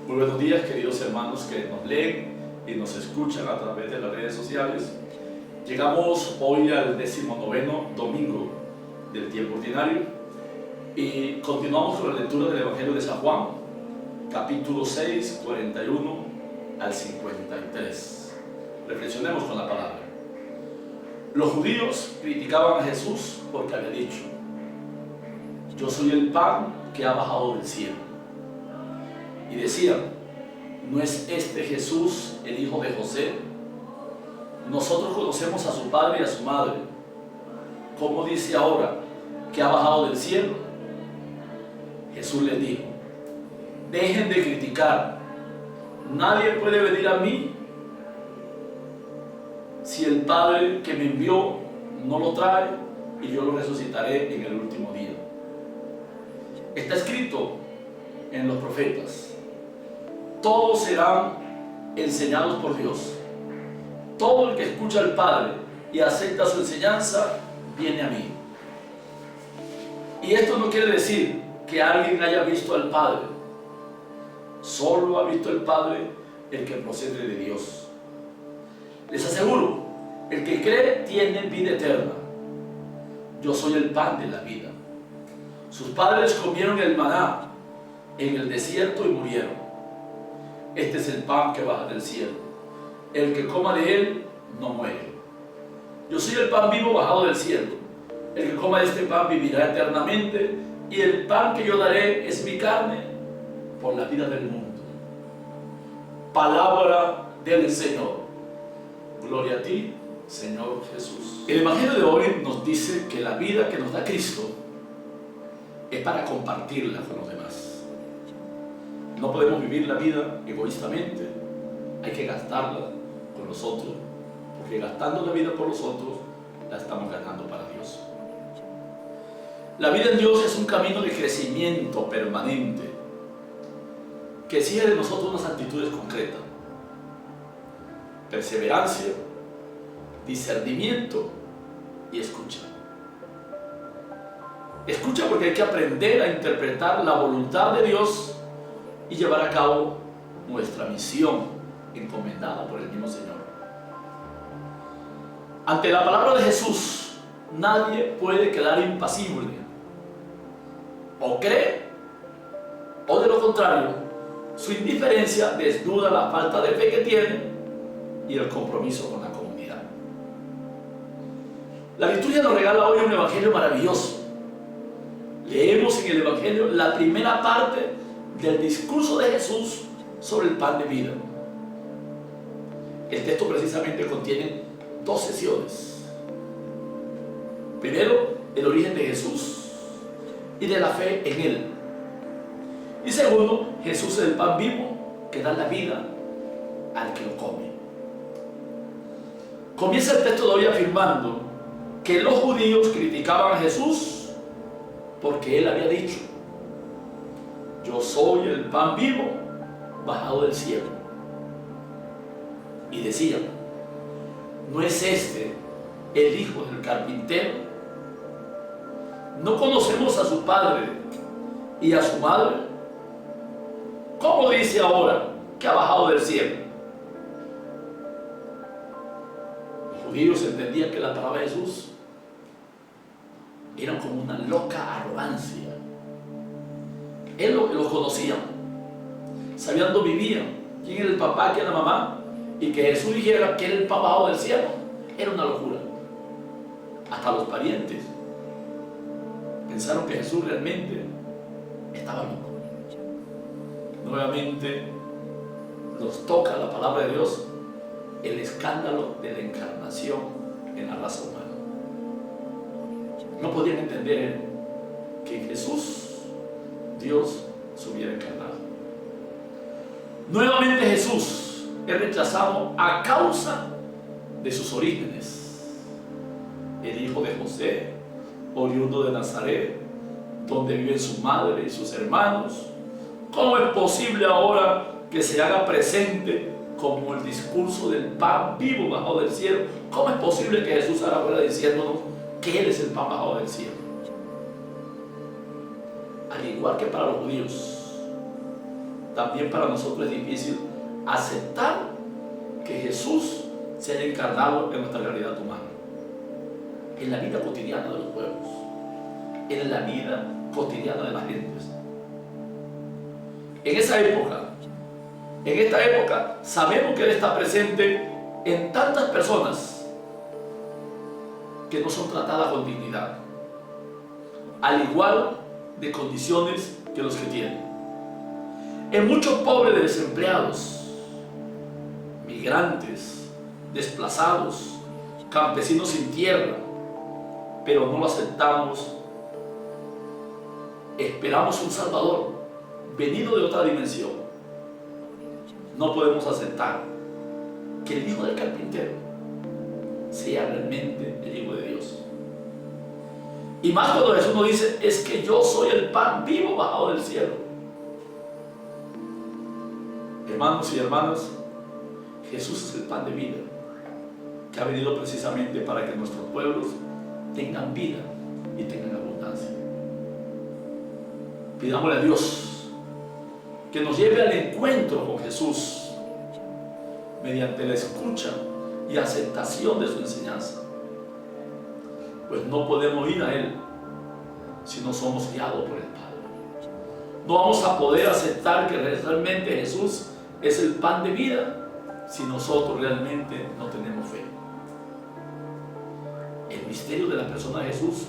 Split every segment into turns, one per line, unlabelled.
Muy buenos días, queridos hermanos que nos leen y nos escuchan a través de las redes sociales. Llegamos hoy al 19º domingo del tiempo ordinario y continuamos con la lectura del Evangelio de San Juan, capítulo 6, 41 al 53. Reflexionemos con la palabra. Los judíos criticaban a Jesús porque había dicho: yo soy el pan que ha bajado del cielo. Y decían: ¿no es este Jesús el hijo de José? Nosotros conocemos a su padre y a su madre. ¿Cómo dice ahora que ha bajado del cielo? Jesús les dijo: dejen de criticar. Nadie puede venir a mí si el Padre que me envió no lo trae, y yo lo resucitaré en el último día. Está escrito en los profetas: todos serán enseñados por Dios. Todo el que escucha al Padre y acepta su enseñanza viene a mí. Y esto no quiere decir que alguien haya visto al Padre. Solo ha visto el Padre el que procede de Dios. Les aseguro, el que cree tiene vida eterna. Yo soy el pan de la vida. Sus padres comieron el maná en el desierto y murieron. Este es el pan que baja del cielo. El que coma de él no muere. Yo soy el pan vivo bajado del cielo. El que coma de este pan vivirá eternamente, y el pan que yo daré es mi carne por la vida del mundo. Palabra del Señor. Gloria a ti, Señor Jesús. El Evangelio de hoy nos dice que la vida que nos da Cristo es para compartirla con los demás. No podemos vivir la vida egoístamente. Hay que gastarla con los otros, porque gastando la vida por los otros, la estamos ganando para Dios. La vida en Dios es un camino de crecimiento permanente que exige de nosotros unas actitudes concretas: perseverancia, discernimiento y escucha. Escucha porque hay que aprender a interpretar la voluntad de Dios y llevar a cabo nuestra misión encomendada por el mismo Señor. Ante la palabra de Jesús, nadie puede quedar impasible. O cree, o de lo contrario, su indiferencia desnuda la falta de fe que tiene y el compromiso con la comunidad. La liturgia nos regala hoy un evangelio maravilloso. Leemos en el evangelio la primera parte del discurso de Jesús sobre el pan de vida. El texto precisamente contiene dos sesiones. Primero, el origen de Jesús y de la fe en Él. Y segundo, Jesús es el pan vivo que da la vida al que lo come. Comienza el texto de hoy afirmando que los judíos criticaban a Jesús porque Él había dicho: yo soy el pan vivo bajado del cielo. Y decían: ¿no es este el hijo del carpintero? ¿No conocemos a su padre y a su madre? ¿Cómo dice ahora que ha bajado del cielo? Los judíos entendían que la palabra de Jesús era como una loca arrogancia. Él los conocían, sabían dónde vivían, quién era el papá, quién era la mamá, y que Jesús dijera que era el pan bajado del cielo era una locura. Hasta los parientes pensaron que Jesús realmente estaba loco. Nuevamente nos toca la palabra de Dios el escándalo de la encarnación en la raza humana. No podían entender que en Jesús Dios se hubiera encarnado. Nuevamente Jesús es rechazado a causa de sus orígenes. El hijo de José, oriundo de Nazaret, donde viven su madre y sus hermanos. ¿Cómo es posible ahora que se haga presente como el discurso del pan vivo bajado del cielo? ¿Cómo es posible que Jesús ahora fuera diciéndonos que Él es el pan bajado del cielo? Al igual que para los judíos, también para nosotros es difícil aceptar que Jesús se haya encarnado en nuestra realidad humana, en la vida cotidiana de los pueblos, en la vida cotidiana de las gentes. En esa época, en esta época, sabemos que Él está presente en tantas personas que no son tratadas con dignidad, al igual de condiciones que los que tienen. En muchos pobres desempleados, migrantes, desplazados, campesinos sin tierra, pero no lo aceptamos. Esperamos un Salvador venido de otra dimensión. No podemos aceptar que el hijo del carpintero sea realmente el Hijo de Dios. Y más cuando Jesús nos dice, es que yo soy el pan vivo bajado del cielo. Hermanos y hermanas, Jesús es el pan de vida, que ha venido precisamente para que nuestros pueblos tengan vida y tengan abundancia. Pidámosle a Dios que nos lleve al encuentro con Jesús mediante la escucha y aceptación de su enseñanza, pues no podemos ir a Él si no somos guiados por el Padre. No vamos a poder aceptar que realmente Jesús es el pan de vida si nosotros realmente no tenemos fe. El misterio de la persona de Jesús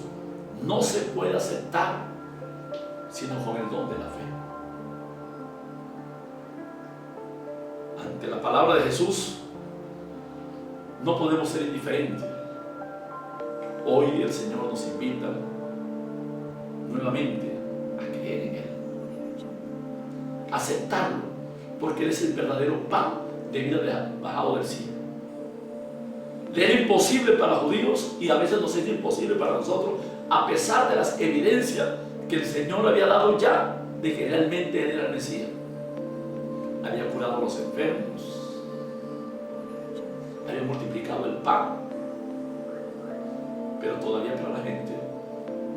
no se puede aceptar sino con el don de la fe. Ante la palabra de Jesús no podemos ser indiferentes. Hoy el Señor nos invita nuevamente a creer en Él, a aceptarlo, porque Él es el verdadero pan de vida bajado del cielo. Le era imposible para los judíos y a veces nos es imposible para nosotros, a pesar de las evidencias que el Señor había dado ya de que realmente Él era el Mesías. Había curado a los enfermos, había multiplicado el pan, pero todavía para la gente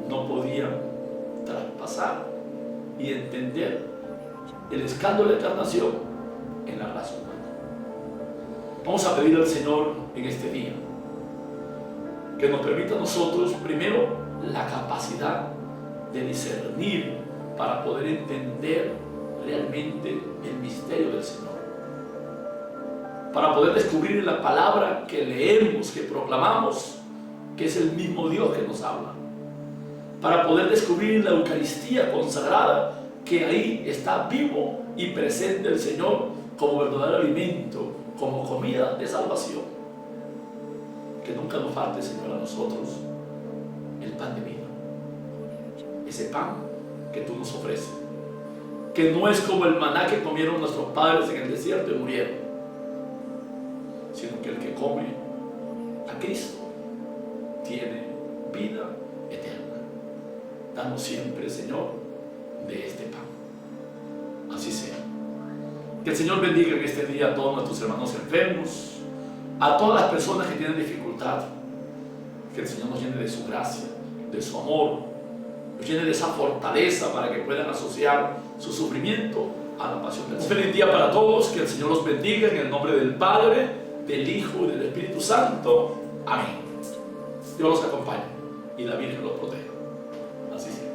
no podía traspasar y entender el escándalo de encarnación en la raza humana. Vamos a pedir al Señor en este día que nos permita a nosotros primero la capacidad de discernir para poder entender realmente el misterio del Señor, para poder descubrir en la palabra que leemos, que proclamamos, que es el mismo Dios que nos habla, para poder descubrir en la Eucaristía consagrada que ahí está vivo y presente el Señor como verdadero alimento, como comida de salvación. Que nunca nos falte, Señor, a nosotros el pan de vida, ese pan que tú nos ofreces, que no es como el maná que comieron nuestros padres en el desierto y murieron, sino que el que come a Cristo tiene vida eterna. Danos siempre, Señor, de este pan. Así sea. Que el Señor bendiga en este día a todos nuestros hermanos enfermos, a todas las personas que tienen dificultad. Que el Señor nos llene de su gracia, de su amor, nos llene de esa fortaleza para que puedan asociar su sufrimiento a la pasión del Señor. Un feliz día para todos, que el Señor los bendiga en el nombre del Padre, del Hijo y del Espíritu Santo. Amén. Dios los acompañe y la Virgen los proteja. Así sea.